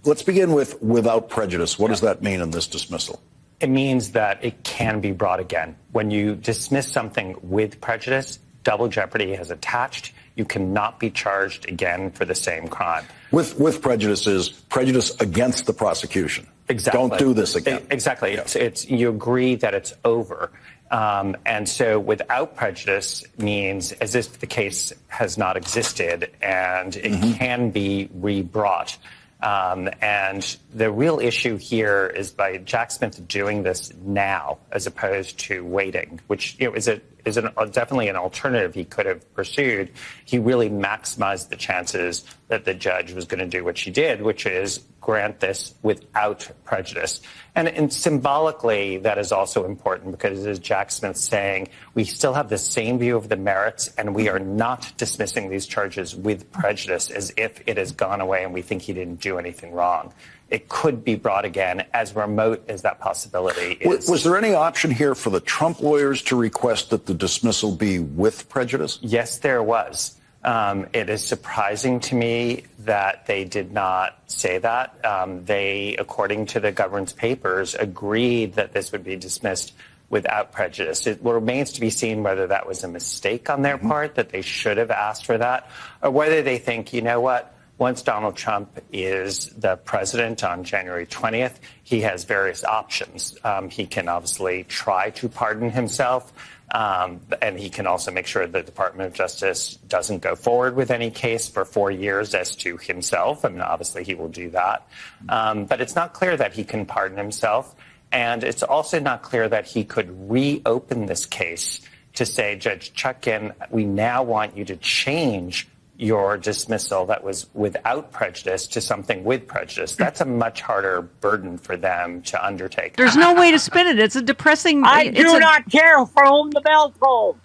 Let's begin with without prejudice. What does that mean in this dismissal? It means that it can be brought again. When you dismiss something with prejudice, double jeopardy has attached. You cannot be charged again for the same crime. With prejudice is prejudice against the prosecution. Exactly. Don't do this again. Exactly. Yeah. It's you agree that it's over. And so without prejudice means as if the case has not existed and it can be rebrought. And the real issue here is by Jack Smith doing this now as opposed to waiting, which is definitely an alternative he could have pursued. He really maximized the chances that the judge was going to do what she did, which is grant this without prejudice. And symbolically, that is also important because, as Jack Smith's saying, we still have the same view of the merits, and we are not dismissing these charges with prejudice as if it has gone away and we think he didn't do anything wrong. It could be brought again, as remote as that possibility is. Was there any option here for the Trump lawyers to request that the dismissal be with prejudice? Yes, there was. It is surprising to me that they did not say that. They, according to the government's papers, agreed that this would be dismissed without prejudice. It remains to be seen whether that was a mistake on their part, that they should have asked for that, or whether they think, you know what, once Donald Trump is the president on January 20th, he has various options. He can obviously try to pardon himself. And he can also make sure the Department of Justice doesn't go forward with any case for 4 years as to himself. I mean, obviously, he will do that. But it's not clear that he can pardon himself. And it's also not clear that he could reopen this case to say, Judge Chutkan, we now want you to change your dismissal that was without prejudice to something with prejudice. That's a much harder burden for them to undertake. There's no way to spin it. It's a depressing... I do not care for whom the bell tolls.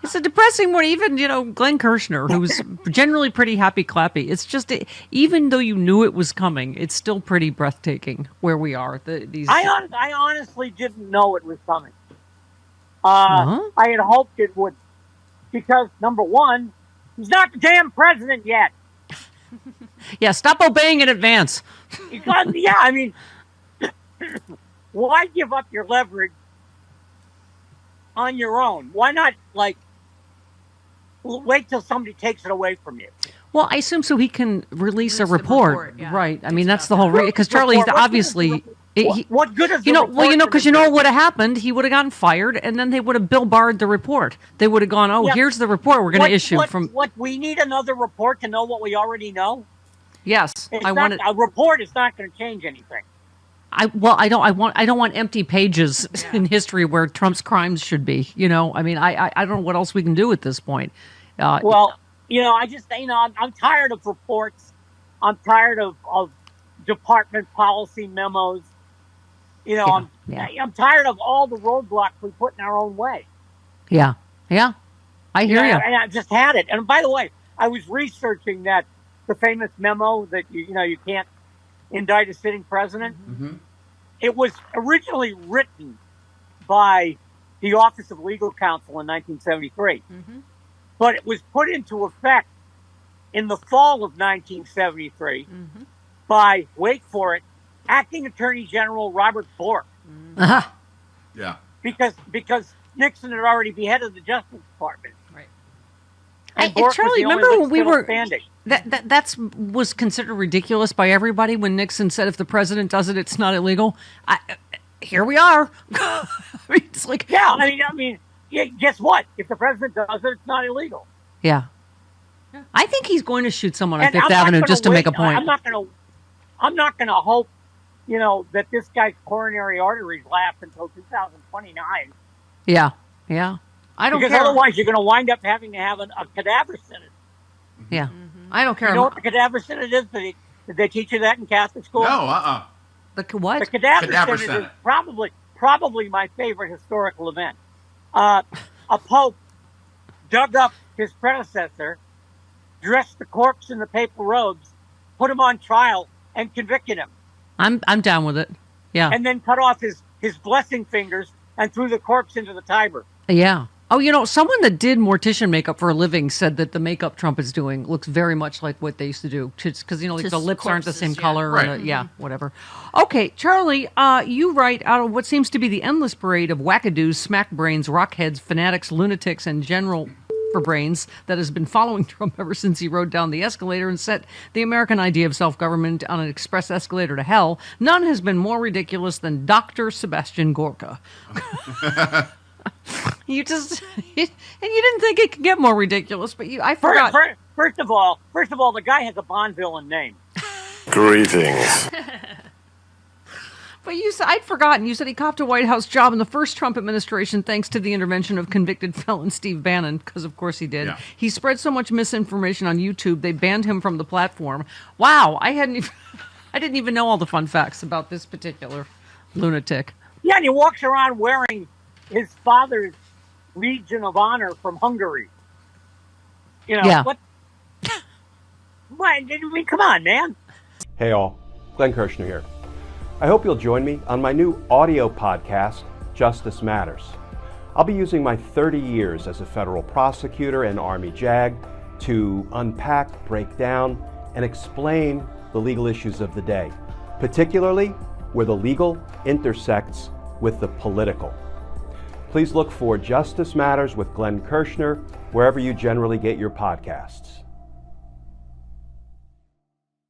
It's a depressing one. Even, Glenn Kirshner, who's generally pretty happy-clappy. It's just, even though you knew it was coming, it's still pretty breathtaking where we are. I honestly didn't know it was coming. I had hoped it would. Because, number one, he's not the damn president yet. Yeah, stop obeying in advance. Yeah, I mean, why give up your leverage on your own? Why not, wait till somebody takes it away from you? Well, I assume so he can release a report. Yeah. Right. I mean, that's the whole reason. Because Charlie's obviously... What good is because what would have happened? He would have gotten fired, and then they would have Bill Barred the report. They would have gone, here's the report we're going to issue from. What we need another report to know what we already know. Yes, a report is not going to change anything. I don't want empty pages in history where Trump's crimes should be. I mean, I don't know what else we can do at this point. I just I'm tired of reports. I'm tired of department policy memos. I'm tired of all the roadblocks we put in our own way. Yeah. I hear you. And I just had it. And by the way, I was researching the famous memo that you can't indict a sitting president. Mm-hmm. It was originally written by the Office of Legal Counsel in 1973, but it was put into effect in the fall of 1973 by, wait for it, Acting Attorney General Robert Bork. Uh-huh. Yeah. Because Nixon had already beheaded the Justice Department. Right. And Charlie, remember when we were standing. That was considered ridiculous by everybody when Nixon said if the president does it, it's not illegal. Here we are. It's like guess what? If the president does it, it's not illegal. Yeah. I think he's going to shoot someone on Fifth Avenue just to make a point. I'm not going to hope, that this guy's coronary arteries last until 2029. Yeah. I don't care. Because otherwise you're going to wind up having to have a cadaver synod. Yeah. I don't care. You know what the cadaver synod is? Did they teach you that in Catholic school? No, The what? The cadaver synod is probably my favorite historical event. A pope dug up his predecessor, dressed the corpse in the papal robes, put him on trial, and convicted him. I'm down with it. Yeah. And then cut off his blessing fingers and threw the corpse into the Tiber. Yeah. Oh, someone that did mortician makeup for a living said that the makeup Trump is doing looks very much like what they used to do. Because, like Just the lips aren't the same corpses, yeah. color. Right. And whatever. Okay, Charlie, you write out of what seems to be the endless parade of wackadoos, smack brains, rockheads, fanatics, lunatics, and general for brains that has been following Trump ever since he rode down the escalator and set the American idea of self-government on an express escalator to hell. None has been more ridiculous than Dr. Sebastian Gorka. You just, and you didn't think it could get more ridiculous, but I forgot. First of all, the guy has a Bond villain name. Greetings. But I'd forgotten. You said he copped a White House job in the first Trump administration thanks to the intervention of convicted felon Steve Bannon, because of course he did. Yeah. He spread so much misinformation on YouTube, they banned him from the platform. Wow, I didn't even know all the fun facts about this particular lunatic. Yeah, and he walks around wearing his father's Legion of Honor from Hungary. Yeah. What? I mean, come on, man. Hey all, Glenn Kirshner here. I hope you'll join me on my new audio podcast, Justice Matters. I'll be using my 30 years as a federal prosecutor and Army JAG to unpack, break down, and explain the legal issues of the day, particularly where the legal intersects with the political. Please look for Justice Matters with Glenn Kirshner wherever you generally get your podcasts.